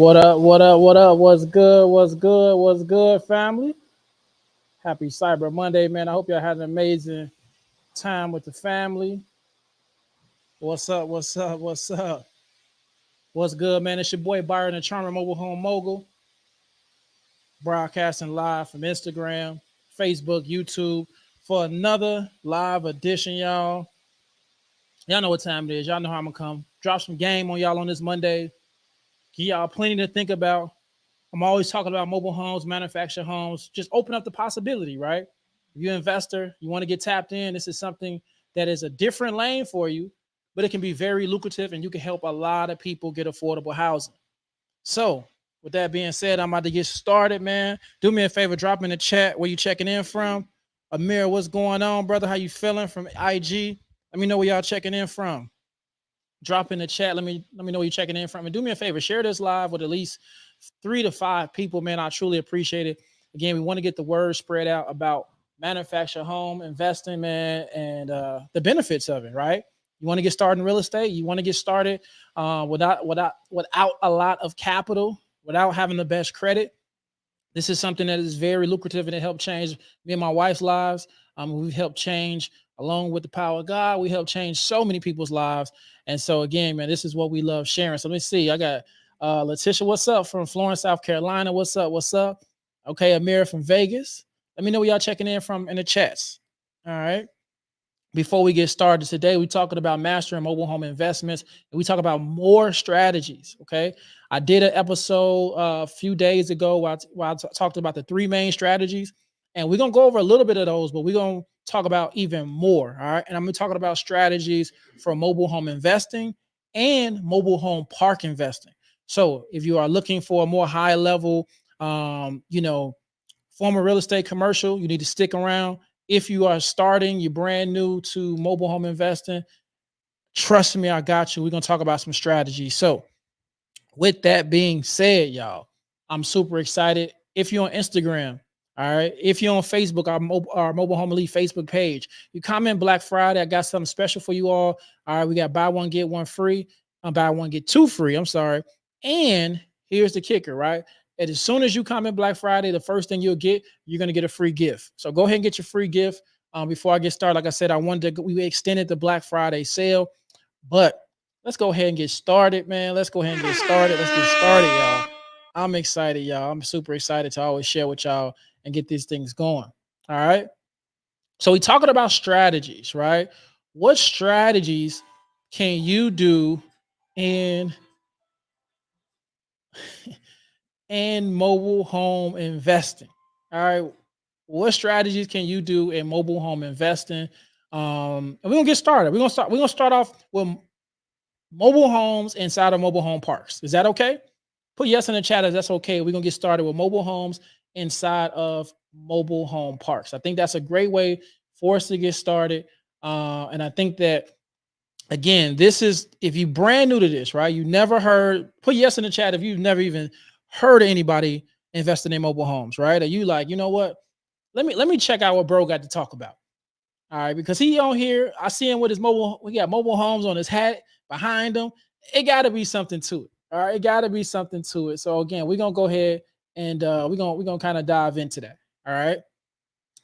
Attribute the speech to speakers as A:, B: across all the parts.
A: What up? What up? What up? What's good? What's good? What's good, family? Happy Cyber Monday, man. I hope y'all had an amazing time with the family. What's up? What's up? What's up? What's good, man? It's your boy Byron, the Charmer Mobile Home Mogul, broadcasting live from Instagram, Facebook, YouTube for another live edition, y'all. Y'all know what time it is. Y'all know how I'm gonna come. Drop some game on y'all on this Monday. Give y'all plenty to think about. I'm always talking about mobile homes, manufactured homes. Just open up the possibility, right? If you're an investor, you want to get tapped in. This is something that is a different lane for you, but it can be very lucrative and you can help a lot of people get affordable housing. So, with that being said, I'm about to get started, man. Do me a favor, drop in the chat where you checking in from. Amir, what's going on, brother? How you feeling from IG? Let me know where y'all checking in from. Drop in the chat. Let me know where you're checking in from. And do me a favor, share this live with at least 3 to 5 people, man. I truly appreciate it. Again, we want to get the word spread out about manufactured home investing, man, and the benefits of it, right? You want to get started in real estate. You want to get started without a lot of capital, without having the best credit. This is something that is very lucrative and it helped change me and my wife's lives. We've helped change, along with the power of God, we helped change so many people's lives. And so again, man, this is what we love sharing. So let me see. I got Letitia, what's up from Florence, South Carolina? What's up? What's up? Okay, Amira from Vegas. Let me know where y'all checking in from in the chats. All right. Before we get started today, we're talking about mastering mobile home investments, and we talk about more strategies. Okay, I did an episode a few days ago where I talked about the 3 main strategies, and we're gonna go over a little bit of those, but we're gonna talk about even more. All right, and I'm gonna talk about strategies for mobile home investing and mobile home park investing. So if you are looking for a more high level, former real estate commercial, you need to stick around. If you are starting, you're brand new to mobile home investing, trust me, I got you. We're going to talk about some strategies. So, with that being said, y'all, I'm super excited. If you're on Instagram, all right, if you're on Facebook, our Mobile Home Elite Facebook page, you comment Black Friday. I got something special for you all. All right, we got buy one, get one free. Buy one, get two free. I'm sorry. And here's the kicker, right? And as soon as you comment Black Friday, the first thing you're going to get a free gift. So go ahead and get your free gift. Before I get started, like I said, we extended the Black Friday sale, but let's go ahead and get started, man. Let's go ahead and get started. Let's get started, y'all. I'm excited, y'all. I'm super excited to always share with y'all and get these things going. All right. So we talking about strategies, right? What strategies can you do in mobile home investing? All right. What strategies can you do in mobile home investing? And we're gonna get started. We're gonna start off with mobile homes inside of mobile home parks. Is that okay? Put yes in the chat if that's okay. We're gonna get started with mobile homes inside of mobile home parks. I think that's a great way for us to get started. And I think that again, this is if you brand new to this, right? You never heard, put yes in the chat if you've never even heard of anybody investing in mobile homes, right? Are you like, you know what? Let me check out what bro got to talk about. All right, because he on here, I see him with his mobile. We got mobile homes on his hat behind him. It got to be something to it. All right, it got to be something to it. So again, we're gonna go ahead and we're gonna kind of dive into that. All right.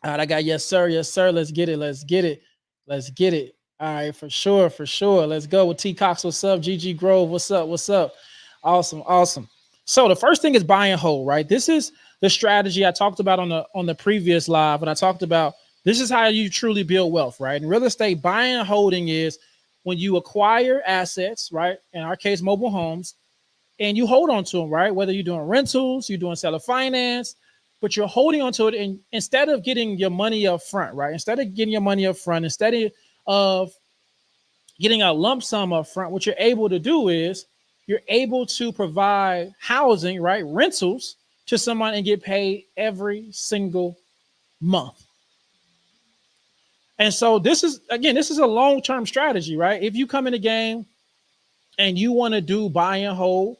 A: All right, I got yes, sir. Yes, sir. Let's get it. Let's get it. Let's get it. All right, for sure, for sure. Let's go with T Cox. What's up? GG Grove. What's up? What's up? Awesome, awesome. So the first thing is buy and hold, right? This is the strategy I talked about on the previous live, and I talked about this is how you truly build wealth, right? In real estate, buying and holding is when you acquire assets, right? In our case, mobile homes, and you hold on to them, right? Whether you're doing rentals, you're doing seller finance, but you're holding on to it. And instead of getting your money up front, right? Instead of getting your money up front, instead of getting a lump sum up front, what you're able to do is you're able to provide housing, right? Rentals to someone and get paid every single month. And so this is a long-term strategy, right? If you come in the game and you want to do buy and hold,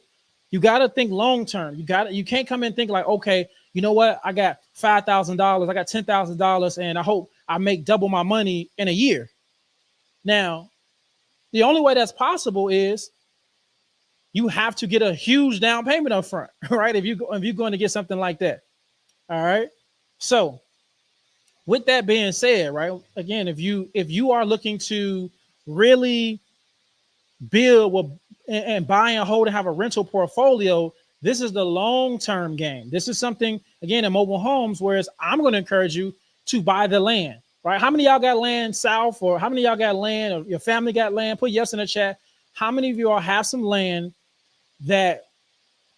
A: you got to think long-term. You can't come in and think like, okay, you know what? I got $5,000, I got $10,000, and I hope I make double my money in a year. Now, the only way that's possible is you have to get a huge down payment up front, right? If you're going to get something like that. All right. So with that being said, right, again, if you are looking to really build and buy and hold and have a rental portfolio, this is the long-term game. This is something, again, in mobile homes, whereas I'm going to encourage you to buy the land, right? How many of y'all got land south, or how many of y'all got land, or your family got land? Put yes in the chat. How many of you all have some land that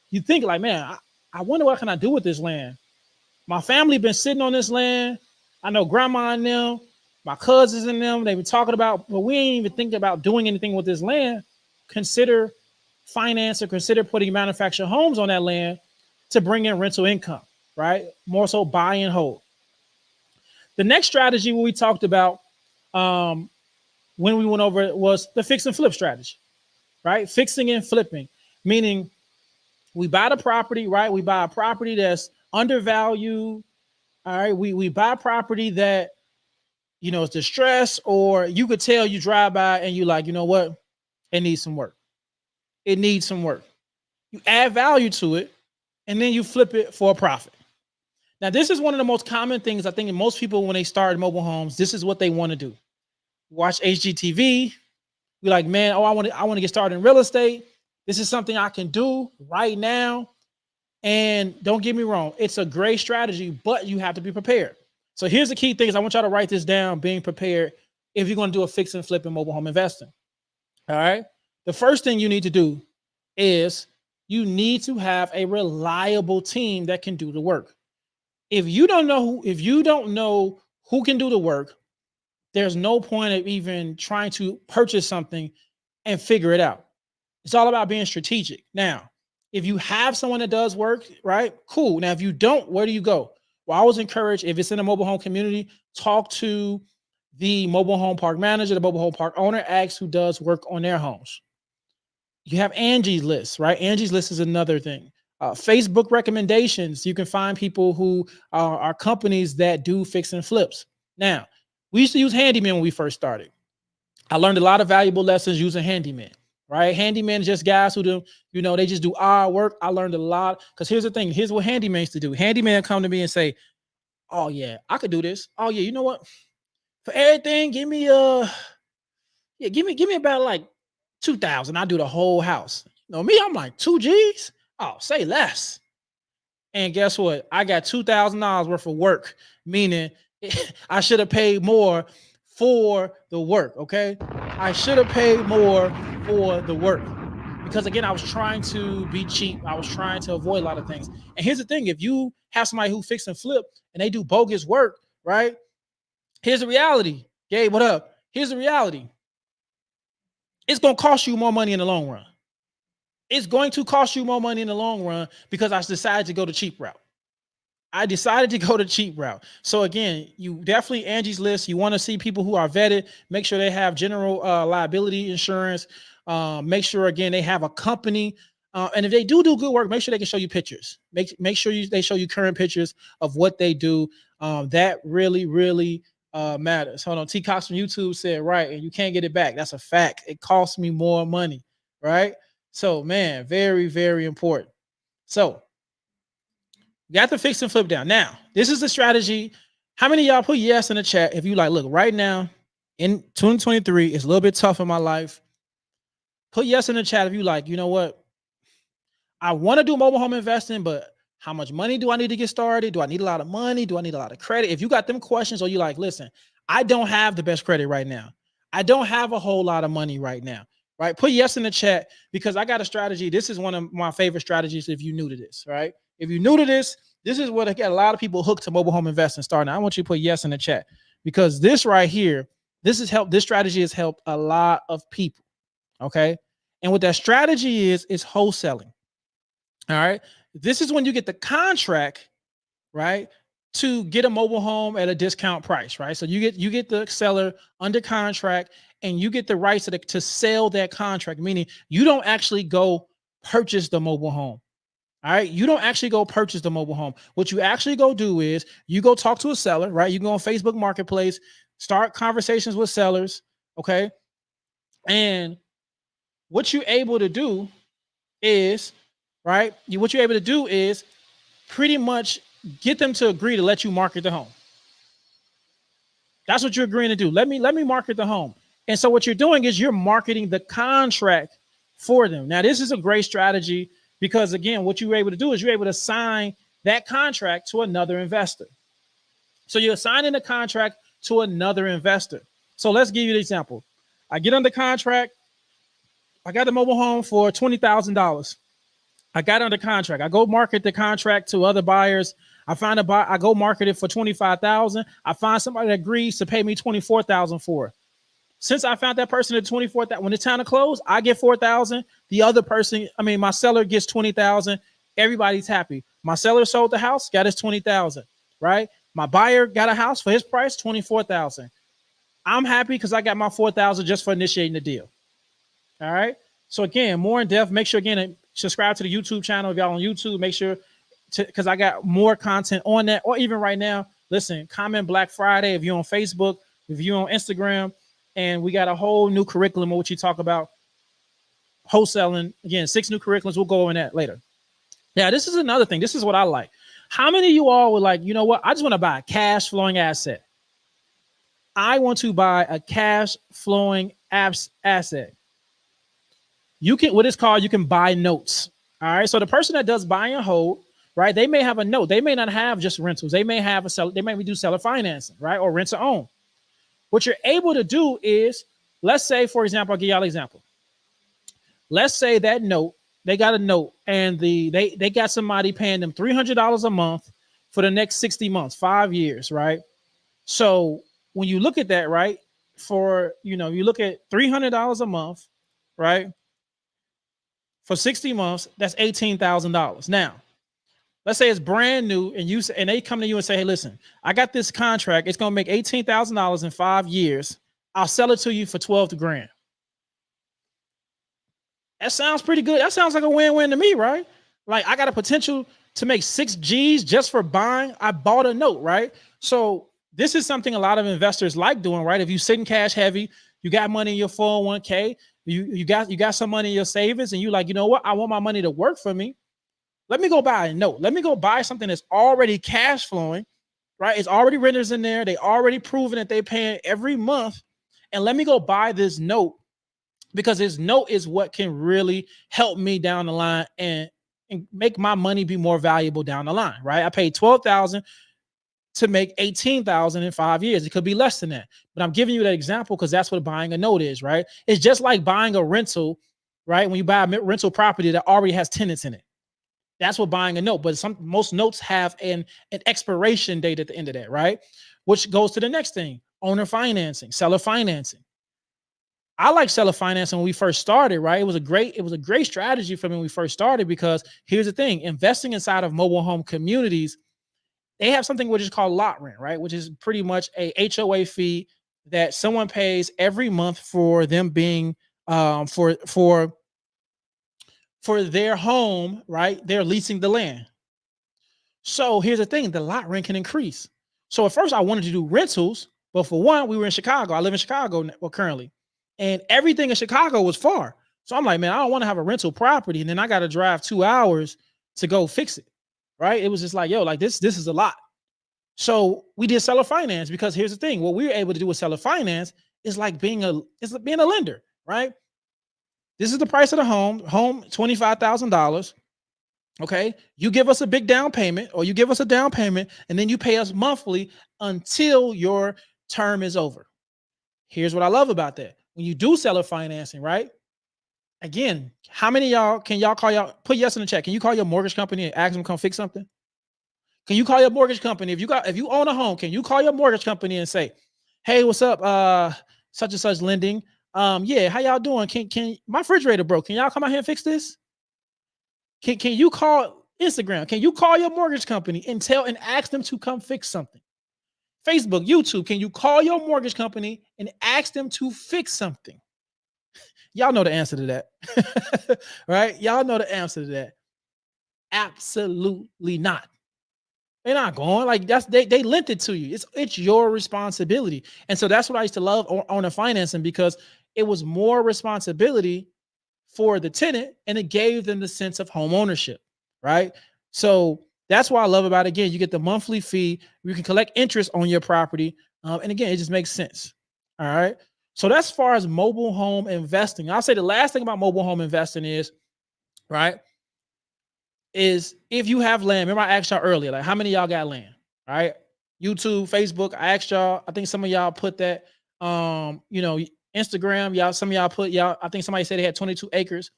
A: you think like, man, I wonder what can I do with this land? My family been sitting on this land. I know grandma and them, my cousins and them, they've been talking about, but we ain't even thinking about doing anything with this land. Consider finance or consider putting manufactured homes on that land to bring in rental income, right? More so buy and hold. The next strategy we talked about when we went over it was the fix and flip strategy, right? Fixing and flipping, meaning we buy the property, right? We buy a property that's undervalued. All right. We buy property that, is distressed, or you could tell you drive by and you like, you know what? It needs some work. It needs some work. You add value to it and then you flip it for a profit. Now, this is one of the most common things I think in most people when they start mobile homes, this is what they want to do. Watch HGTV. We're like, man, I want to get started in real estate. This is something I can do right now. And don't get me wrong, it's a great strategy, but you have to be prepared. So here's the key things. I want y'all to write this down, being prepared if you're going to do a fix and flip in mobile home investing. All right. The first thing you need to do is you need to have a reliable team that can do the work. If you don't know who can do the work, there's no point of even trying to purchase something and figure it out. It's all about being strategic. Now, if you have someone that does work, right? Cool. Now, if you don't, where do you go? Well, I always encourage, if it's in a mobile home community, talk to the mobile home park manager, the mobile home park owner, ask who does work on their homes. You have Angie's List, right? Angie's List is another thing. Facebook recommendations. You can find people who are companies that do fix and flips. Now, we used to use Handyman when we first started. I learned a lot of valuable lessons using Handyman, right? Handyman is just guys who do, they just do our work. I learned a lot, because here's the thing. Here's what Handyman used to do. Handyman come to me and say, oh yeah, I could do this. Oh yeah, you know what? For everything, give me about like 2,000. I do the whole house. Me, I'm like 2 G's. Oh, say less. And guess what? I got $2,000 worth of work, meaning I should have paid more for the work. Okay. I should have paid more for the work, because again, I was trying to be cheap. I was trying to avoid a lot of things. And here's the thing. If you have somebody who fix and flip and they do bogus work, right? Here's the reality. Gabe, what up? Here's the reality. It's going to cost you more money in the long run. It's going to cost you more money in the long run, because I decided to go the cheap route. So again, you definitely, Angie's List, you want to see people who are vetted. Make sure they have general liability insurance. Make sure, again, they have a company. And if they do good work, make sure they can show you pictures. Make sure they show you current pictures of what they do. That really, really matters. Hold on. T Cox from YouTube said, right, and you can't get it back. That's a fact. It costs me more money, right? So, man, very, very important. So, got the fix and flip down. Now, this is the strategy. How many of y'all put yes in the chat if you like, look, right now in 2023, it's a little bit tough in my life. Put yes in the chat if you like, you know what? I want to do mobile home investing, but how much money do I need to get started? Do I need a lot of money? Do I need a lot of credit? If you got them questions, or you like, listen, I don't have the best credit right now. I don't have a whole lot of money right now, right? Put yes in the chat, because I got a strategy. This is one of my favorite strategies if you're new to this, right? If you're new to this is what I get a lot of people hooked to mobile home investing starting. I want you to put yes in the chat, because this right here, this strategy has helped a lot of people. Okay. And what that strategy is wholesaling. All right. This is when you get the contract, right, to get a mobile home at a discount price, right? So you get the seller under contract, and you get the rights to sell that contract, meaning you don't actually go purchase the mobile home. All right. You don't actually go purchase the mobile home. What you actually go do is you go talk to a seller, right? You go on Facebook Marketplace, start conversations with sellers. Okay. And what you're able to do is, right? What you're able to do is pretty much get them to agree to let you market the home. That's what you're agreeing to do. Let me market the home. And so what you're doing is you're marketing the contract for them. Now, this is a great strategy because again, what you're able to do is you're able to sign that contract to another investor. So you're signing the contract to another investor. So let's give you an example. I get under contract. I got the mobile home for $20,000. I got under contract. I go market the contract to other buyers. I find a buyer. I go market it for 25,000. I find somebody that agrees to pay me 24,000 for it. Since I found that person at 24,000, when it's time to close, I get 4,000. The other person, my seller gets 20,000. Everybody's happy. My seller sold the house, got his 20,000. Right? My buyer got a house for his price, 24,000. I'm happy because I got my 4,000 just for initiating the deal. All right. So again, more in depth. Make sure again subscribe to the YouTube channel if y'all on YouTube. Make sure because I got more content on that. Or even right now, listen, comment Black Friday if you're on Facebook, if you're on Instagram, and we got a whole new curriculum of what you talk about wholesaling. Again, 6 new curriculums. We'll go in that later. Yeah, this is another thing. This is what I like. How many of you all were like, you know what? I just want to buy a cash flowing asset. I want to buy a cash flowing asset. You can, what it's called, you can buy notes. All right. So the person that does buy and hold, right? They may have a note. They may not have just rentals. They may have a seller. They may do seller financing, right? Or rent to own. What you're able to do is, let's say, for example, I'll give y'all an example. Let's say that note, they got a note and they got somebody paying them $300 a month for the next 60 months, 5 years, right? So when you look at that, right, you look at $300 a month, right? For 60 months, that's $18,000. Now, let's say it's brand new and they come to you and say, hey, listen, I got this contract. It's going to make $18,000 in 5 years. I'll sell it to you for 12 grand. That sounds pretty good. That sounds like a win-win to me, right? Like I got a potential to make 6 G's just for buying. I bought a note, right? So this is something a lot of investors like doing, right? If you sit in cash heavy, you got money in your 401k, you got some money in your savings, and you like, you know what? I want my money to work for me. Let me go buy a note. Let me go buy something that's already cash flowing, right? It's already renters in there. They already proven that they paying every month. And let me go buy this note because this note is what can really help me down the line and make my money be more valuable down the line, right? I paid $12,000 to make $18,000 in 5 years. It could be less than that, but I'm giving you that example because that's what buying a note is, right? It's just like buying a rental, right? When you buy a rental property that already has tenants in it, that's what buying a note. But most notes have an expiration date at the end of that, right? Which goes to the next thing: owner financing, seller financing. I like seller financing when we first started, right? It was a great strategy for me when we first started because here's the thing: investing inside of mobile home communities, they have something which is called lot rent, right? Which is pretty much a HOA fee that someone pays every month for them being for their home, right? They're leasing the land. So here's the thing: the lot rent can increase. So at first I wanted to do rentals, but for one, we were in Chicago. I live in Chicago currently, and everything in Chicago was far. So I'm like, man, I don't want to have a rental property, and then I got to drive 2 hours to go fix it, right? It was just like, yo, like this is a lot. So we did seller finance because here's the thing: what we were able to do with seller finance is like being a lender, right? This is the price of the home, $25,000. Okay. You give us a big down payment, or you give us a down payment, and then you pay us monthly until your term is over. Here's what I love about that. When you do seller financing, right? Again, how many of y'all put yes in the chat? Can you call your mortgage company and ask them to come fix something? Can you call your mortgage company? If you own a home, can you call your mortgage company and say, hey, what's up? Such and such lending. Yeah, how y'all doing? Can my refrigerator broke? Can y'all come out here and fix this? Can you call Instagram? Can you call your mortgage company and ask them to come fix something? Facebook, YouTube, can you call your mortgage company and ask them to fix something? Y'all know the answer to that, right? Y'all know the answer to that. Absolutely not. They're not going like they lent it to you. It's your responsibility. And so that's what I used to love owner financing, because it was more responsibility for the tenant, and it gave them the sense of home ownership, right? So that's what I love about it. Again, you get the monthly fee, you can collect interest on your property, and again, it just makes sense. All right. So that's as far as mobile home investing. I'll say the last thing about mobile home investing is, right, is if you have land. Remember I asked y'all earlier, like how many of y'all got land, right? YouTube, Facebook, I asked y'all, I think some of y'all put that, Instagram, y'all, some of y'all put y'all, I think somebody said they had 22 acres.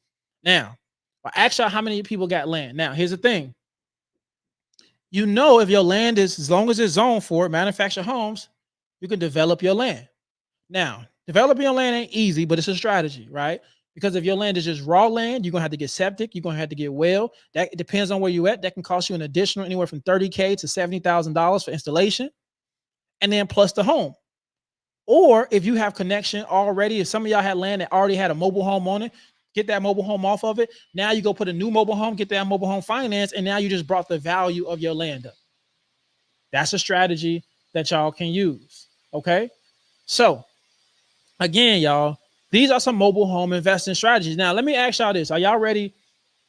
A: Now, I asked y'all how many people got land. Now, here's the thing. If your land is, as long as it's zoned for manufactured homes, you can develop your land. Now, developing your land ain't easy, but it's a strategy, right? Because if your land is just raw land, you're gonna have to get septic, you're gonna have to get well. That it depends on where you're at. That can cost you an additional anywhere from $30K to $70,000 for installation, and then plus the home. Or if you have connection already, if some of y'all had land that already had a mobile home on it, get that mobile home off of it. Now you go put a new mobile home, get that mobile home finance, and now you just brought the value of your land up. That's a strategy that y'all can use. Okay. So again, y'all, these are some mobile home investing strategies. Now, let me ask y'all this. Are y'all ready?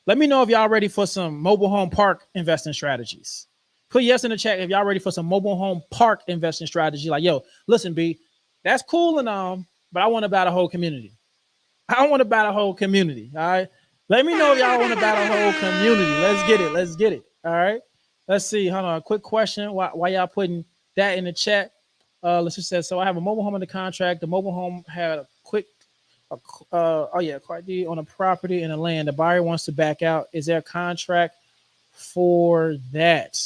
A: Let me know if y'all ready for some mobile home park investing strategies. Put yes in the chat if y'all ready for some mobile home park investing strategy. Like, yo, listen, B, that's cool and all, but I want to buy the whole community. I want to buy the whole community. All right. Let me know if y'all want to buy the whole community. Let's get it. Let's get it. All right. Let's see. Hold on. A quick question. Why y'all putting that in the chat? Let's just say, so I have a mobile home under contract. The mobile home had a quick, card deed on a property and a land. The buyer wants to back out. Is there a contract for that?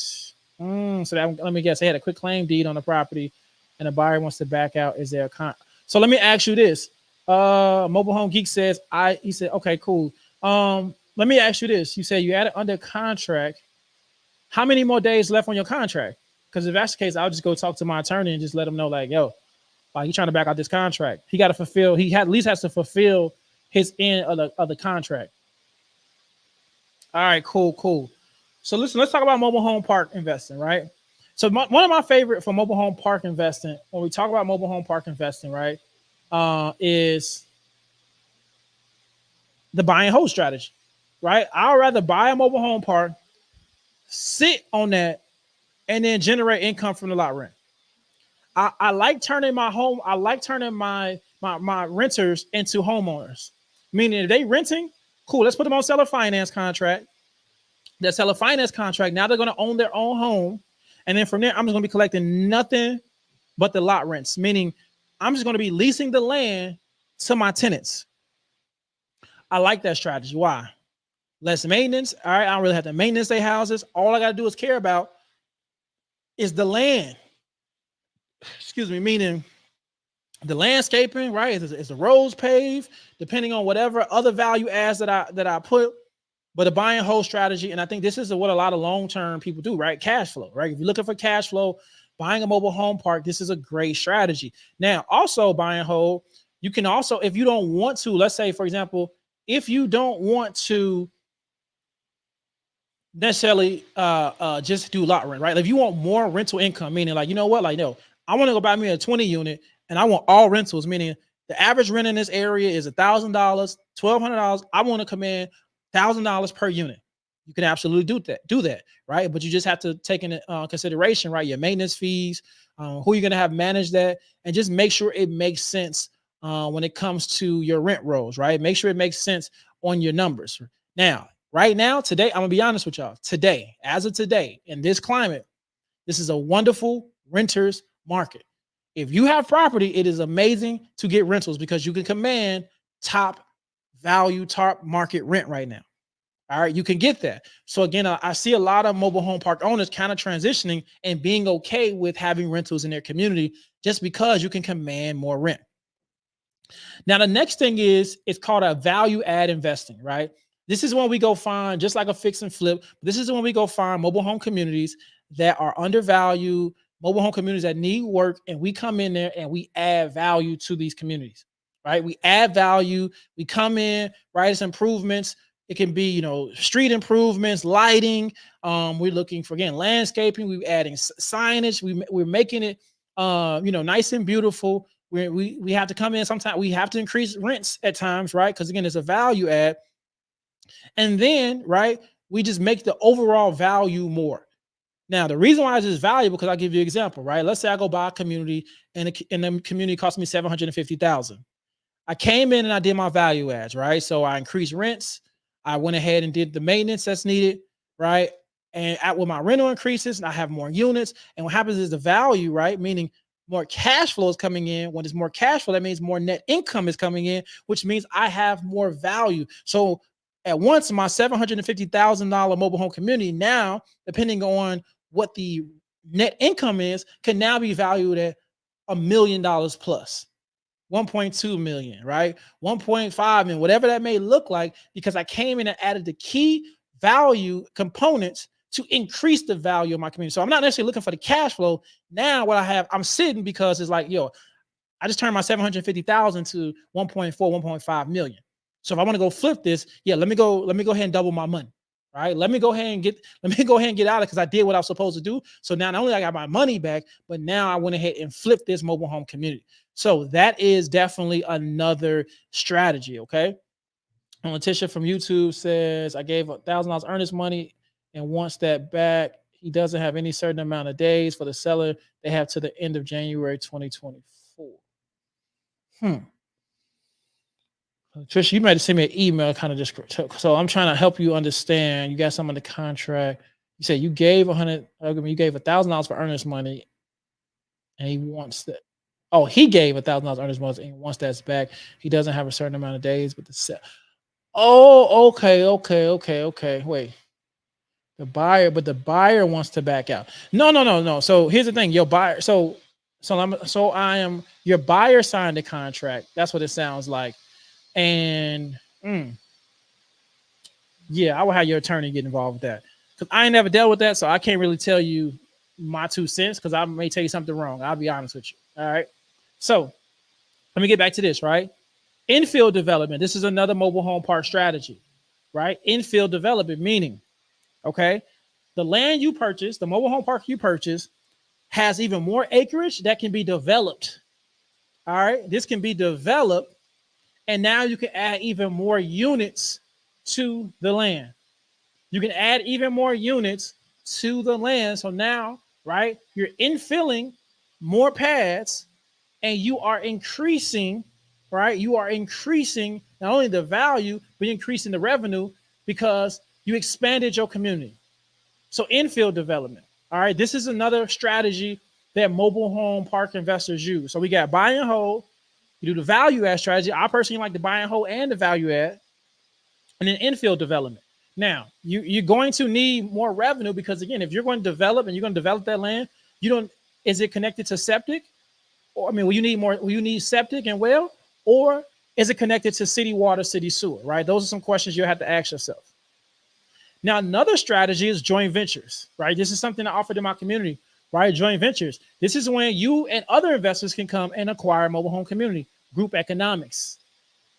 A: Let me guess. They had a quick claim deed on the property and the buyer wants to back out. Is there a So let me ask you this. Mobile Home Geek says, he said, okay, cool. Let me ask you this. You said you had it under contract. How many more days left on your contract? Because if that's the case, I'll just go talk to my attorney and just let him know, like, yo, like, you trying to back out this contract. He got to fulfill, at least has to fulfill his end of the contract. All right, cool. So listen, let's talk about mobile home park investing, right? So one of my favorite for mobile home park investing, when we talk about mobile home park investing, right, is the buy and hold strategy, right? I'd rather buy a mobile home park, sit on that, and then generate income from the lot rent. I like turning my home. I like turning my renters into homeowners. Meaning, if they renting, cool. Let's put them on seller finance contract. That seller finance contract. Now they're going to own their own home, and then from there, I'm just going to be collecting nothing but the lot rents. Meaning, I'm just going to be leasing the land to my tenants. I like that strategy. Why? Less maintenance. All right, I don't really have to maintenance their houses. All I got to do is care about is the land. Excuse me, meaning the landscaping, right? Is the roads paved, depending on whatever other value adds that I put. But a buy and hold strategy, and I think this is what a lot of long-term people do, right? Cash flow, right? If you're looking for cash flow, buying a mobile home park, this is a great strategy. Now, also buy and hold, you can also, if you don't want to, let's say, for example, if you don't want to necessarily just do lot rent, right? Like if you want more rental income, meaning like, you know what, like, no, I want to go buy me a 20 unit and I want all rentals, meaning the average rent in this area is $1,000, $1,200. I want to come in $1,000 per unit. You can absolutely do that, right? But you just have to take into consideration, right? Your maintenance fees, who you're going to have manage that, and just make sure it makes sense when it comes to your rent rolls, right? Make sure it makes sense on your numbers. Now, right now, today, I'm going to be honest with y'all. Today, as of today, in this climate, this is a wonderful renters market. If you have property, it is amazing to get rentals because you can command top value, top market rent right now. All right, you can get that. So again, I see a lot of mobile home park owners kind of transitioning and being okay with having rentals in their community just because you can command more rent. Now, the next thing is, it's called a value add investing, right? This is when we go find, just like a fix and flip, this is when we go find mobile home communities that are undervalued, mobile home communities that need work, and we come in there and we add value to these communities, right? We add value, we come in, right? It's improvements. It can be, street improvements, lighting. We're looking for, again, landscaping. We're adding signage. We're making it, nice and beautiful. We have to come in sometimes. We have to increase rents at times, right? Because again, it's a value add. And then, right, we just make the overall value more. Now, the reason why this is valuable, because I'll give you an example, right? Let's say I go buy a community and the community cost me $750,000. I came in and I did my value adds, right? So I increased rents. I went ahead and did the maintenance that's needed, right? And with my rental increases, and I have more units. And what happens is the value, right? Meaning more cash flow is coming in. When there's more cash flow, that means more net income is coming in, which means I have more value. So at once, my $750,000 mobile home community now, depending on what the net income is, can now be valued at $1 million plus. 1.2 million, right? 1.5 million, whatever that may look like, because I came in and added the key value components to increase the value of my community. So I'm not necessarily looking for the cash flow. Now what I have, I'm sitting because it's like, yo, I just turned my 750,000 to 1.4, 1.5 million. So if I want to go flip this, let me go ahead and double my money. Right. Let me go ahead and get out of it because I did what I was supposed to do. So now not only I got my money back, but now I went ahead and flipped this mobile home community. So that is definitely another strategy. Okay. And Letitia from YouTube says, I gave $1,000 earnest money and wants that back. He doesn't have any certain amount of days for the seller. They have to the end of January 2024. Trisha, you might have sent me an email kind of just so I'm trying to help you understand. You got some on the contract. You said you gave $1,000 for earnest money, and he wants that. Oh, he gave $1,000 earnest money and he wants that back. He doesn't have a certain amount of days, but the set. Oh, okay. Wait, the buyer wants to back out. No. So here's the thing, your buyer. Your buyer signed the contract. That's what it sounds like. And I will have your attorney get involved with that because I ain't never dealt with that, so I can't really tell you my 2 cents because I may tell you something wrong. I'll be honest with you. All right. So let me get back to this, right? Infill development. This is another mobile home park strategy, right? Infill development, meaning, okay, the land you purchase, the mobile home park you purchase, has even more acreage that can be developed. All right. This can be developed. And now you can add even more units to the land. You can add even more units to the land. So now, right, you're infilling more pads and you are increasing, right? You are increasing not only the value, but increasing the revenue because you expanded your community. So infill development. All right. This is another strategy that mobile home park investors use. So we got buy and hold. You do the value add strategy. I personally like the buy and hold and the value add, and then infill development. Now, you're going to need more revenue because again, if you're going to develop and you're going to develop that land, is it connected to septic? Or will you need septic and well, or is it connected to city water, city sewer, right? Those are some questions you have to ask yourself. Now, another strategy is joint ventures, right? This is something I offered in my community. Right, joint ventures. This is when you and other investors can come and acquire a mobile home community. Group economics.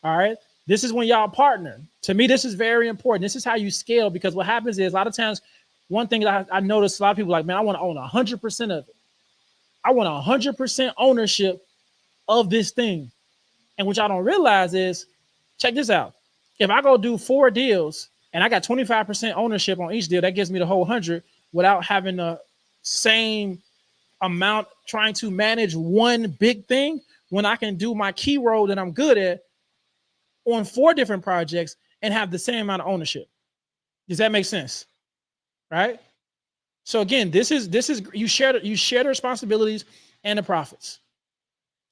A: All right. This is when y'all partner. To me, this is very important. This is how you scale because what happens is a lot of times, one thing that I notice a lot of people like, man, I want to own 100% of it. I want 100% ownership of this thing. And what y'all don't realize is, check this out. If I go do 4 deals and I got 25% ownership on each deal, that gives me the whole 100 without having the same amount trying to manage one big thing when I can do my key role that I'm good at on 4 different projects and have the same amount of ownership. Does that make sense? Right? So again, this is you share the responsibilities and the profits.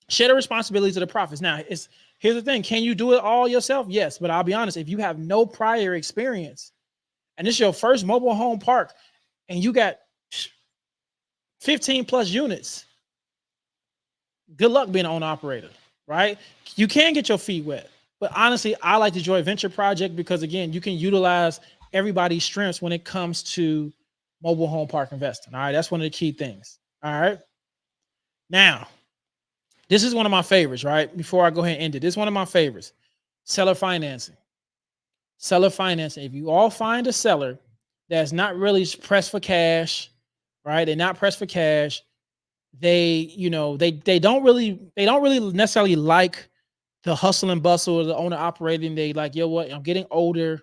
A: Share the responsibilities of the profits. Now, here's the thing. Can you do it all yourself? Yes, but I'll be honest, if you have no prior experience and this is your first mobile home park and you got 15 plus units, good luck being an owner operator, right? You can get your feet wet, but honestly, I like the joint venture project because again, you can utilize everybody's strengths when it comes to mobile home park investing. All right. That's one of the key things. All right. Now, this is one of my favorites, right? Before I go ahead and end it, this is one of my favorites. Seller financing. Seller financing. If you all find a seller that's not really pressed for cash, right? They're not pressed for cash. they don't really necessarily like the hustle and bustle of the owner operating. They like, yo, what? I'm getting older.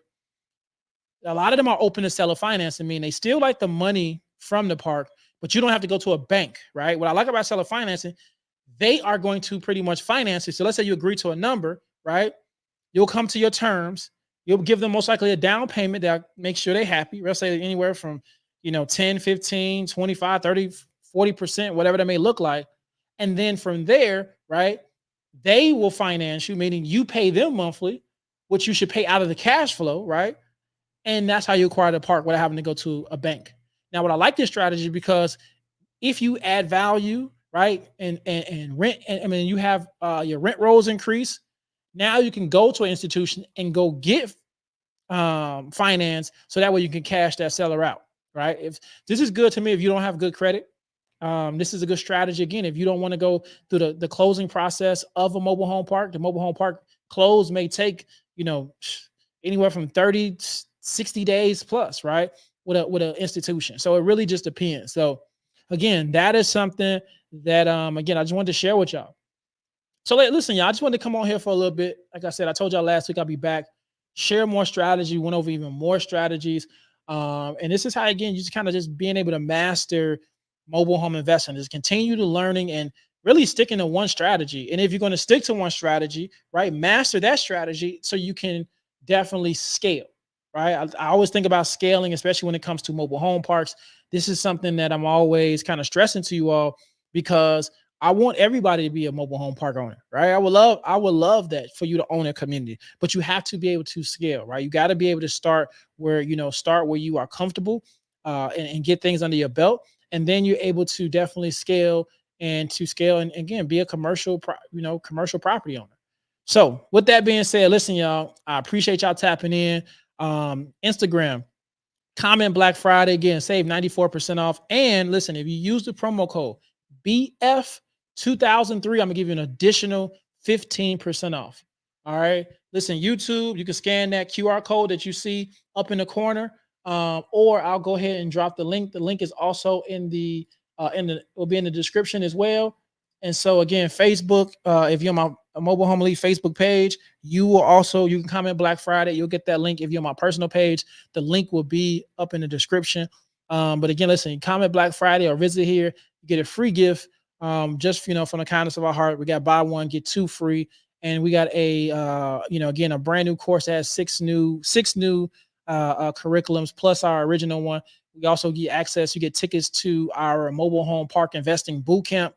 A: A lot of them are open to seller financing, meaning they still like the money from the park, but you don't have to go to a bank, right? What I like about seller financing, they are going to pretty much finance it. So let's say you agree to a number, right? You'll come to your terms. You'll give them most likely a down payment that makes sure they're happy. Let's say anywhere from, 10, 15, 25, 30, 40%, whatever that may look like. And then from there, right, they will finance you, meaning you pay them monthly, which you should pay out of the cash flow, right? And that's how you acquire the park without having to go to a bank. Now, what I like this strategy because if you add value, right, and rent, and I mean, you have your rent rolls increase. Now you can go to an institution and go get finance, so that way you can cash that seller out, right? If this is good to me, if you don't have good credit, this is a good strategy. Again, if you don't want to go through the closing process of a mobile home park, the mobile home park close may take, anywhere from 30, 60 days plus, right? With an institution. So it really just depends. So again, that is something that again, I just wanted to share with y'all. So listen, y'all, I just wanted to come on here for a little bit. Like I said, I told y'all last week I'll be back, share more strategy, went over even more strategies. And this is how, again, you just kind of just being able to master mobile home investing, is continue to learning and really sticking to one strategy. And if you're going to stick to one strategy, right, master that strategy so you can definitely scale, right? I always think about scaling, especially when it comes to mobile home parks. This is something that I'm always kind of stressing to you all, because I want everybody to be a mobile home park owner, right? I would love that for you to own a community, but you have to be able to scale, right? You got to be able to start where you are comfortable, and get things under your belt, and then you're able to definitely scale and again be a commercial property owner. So with that being said, listen, y'all, I appreciate y'all tapping in. Instagram, comment Black Friday, again, save 94% off. And listen, if you use the promo code BF2003, I'm gonna give you an additional 15% off. All right. Listen, YouTube, you can scan that QR code that you see up in the corner. Or I'll go ahead and drop the link. The link is also will be in the description as well. And so again, Facebook, if you're on my Mobile Home Elite Facebook page, you can comment Black Friday. You'll get that link. If you're on my personal page, the link will be up in the description. But again, listen, comment Black Friday or visit here, you get a free gift. Just from the kindness of our heart, we got buy one, get two free. And we got again, a brand new course that has six new curriculums plus our original one. We also get access. You get tickets to our mobile home park investing boot camp,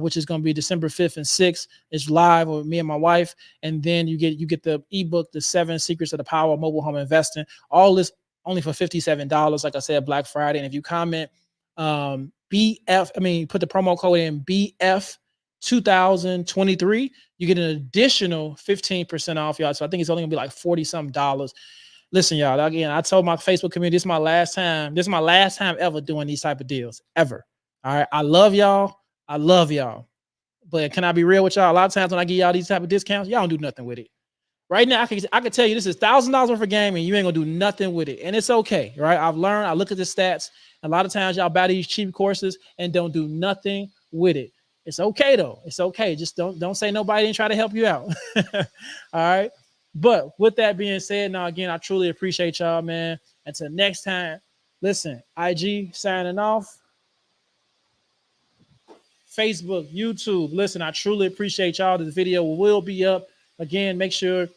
A: which is going to be December 5th and 6th. It's live with me and my wife. And then you get the ebook, The 7 Secrets of the Power of Mobile Home Investing. All this only for $57. Like I said, Black Friday. And if you comment put the promo code in BF 2023, you get an additional 15% off, y'all. So I think it's only gonna be like 40 something dollars. Listen, y'all, again, I told my Facebook community, this is my last time ever doing these type of deals, ever. All right. I love y'all. But can I be real with y'all? A lot of times when I give y'all these type of discounts, y'all don't do nothing with it. Right now, I can tell you this is $1,000 worth of game and you ain't gonna do nothing with it. And it's okay, right? I've learned, I look at the stats. A lot of times y'all buy these cheap courses and don't do nothing with it. It's okay though. It's okay. Just don't say nobody didn't try to help you out. All right. But with that being said, now again, I truly appreciate y'all, man. Until next time, listen, IG signing off. Facebook, YouTube. Listen, I truly appreciate y'all. This video will be up. Again, make sure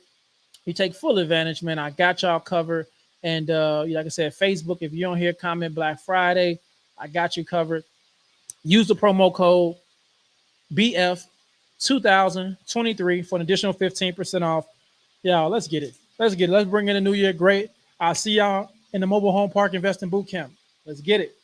A: you take full advantage, man. I got y'all covered. And like I said, Facebook, if you don't hear comment Black Friday, I got you covered. Use the promo code BF 2023 for an additional 15% off. Y'all, let's get it. Let's bring in the new year great. I'll see y'all in the mobile home park investing boot camp. Let's get it.